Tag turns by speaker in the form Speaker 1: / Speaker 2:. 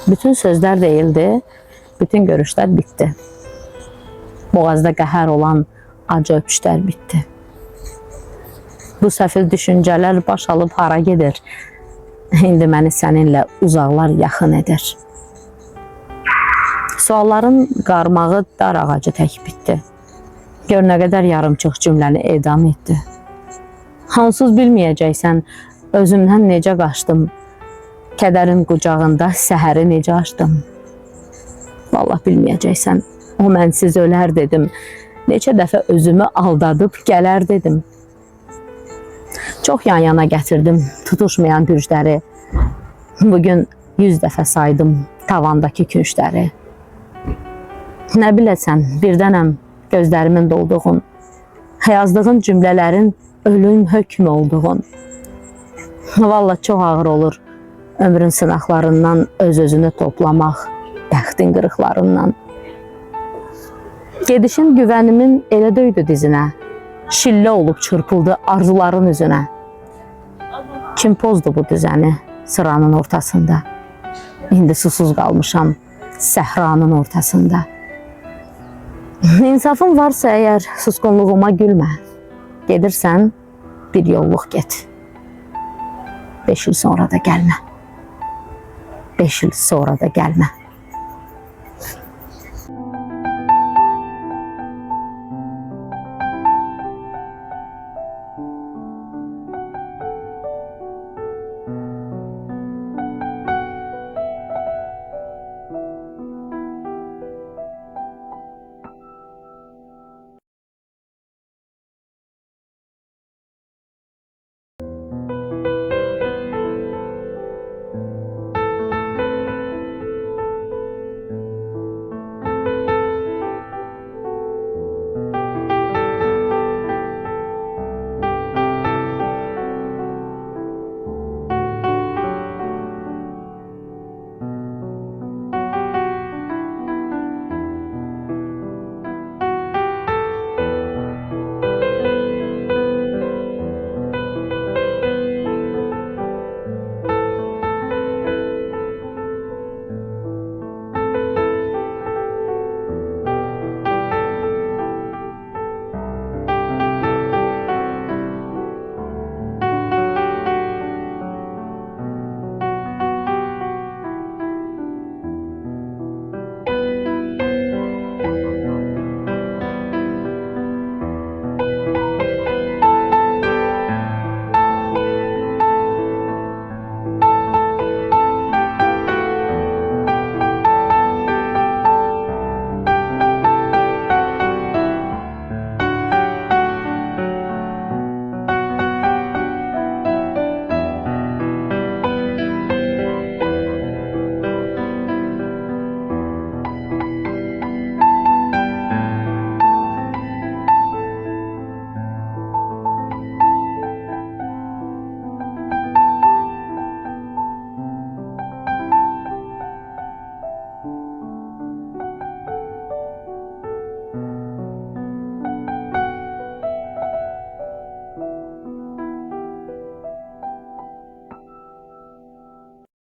Speaker 1: Bütün sözler deyildi, bütün görüşler bitti. Boğazda qəhər olan acı öpüşlər bitti. Bu səfil düşüncələr baş alıb hara gedir? İndi məni səninlə uzaqlar yaxın edir. Sualların qarmağı dar ağacı tək bitdi. Gör nə qədər yarımçıq cümləni edam etdi. Hansız bilməyəcəksən, özümdən necə qaçdım, kədərin qucağında səhəri necə açdım. Vallahi bilməyəcəksən, o mənsiz ölər dedim, neçə dəfə özümü aldadıb gələr dedim. Çox yan-yana gətirdim tutuşmayan gücləri, bugün 100 dəfə saydım tavandakı küncləri. Nə biləsən, birdənəm gözlərimin dolduğun, yazdığın cümlələrin ölüm hökm olduğun. Vallahi çox ağır olur ömrün sınaqlarından öz-özünü toplamaq, bəxtin qırıqlarından. Gedişin güvənimin elə döydü dizinə, şillə olub çırpıldı arzuların üzünə. Kim pozdu bu düzəni sıranın ortasında? İndi susuz qalmışam səhranın ortasında. İnsafın varsa əgər susqunluğuma gülmə. Gedirsən, bir yolluq get. 5 il sonra da gəlmə. 5 il sonra da gəlmə.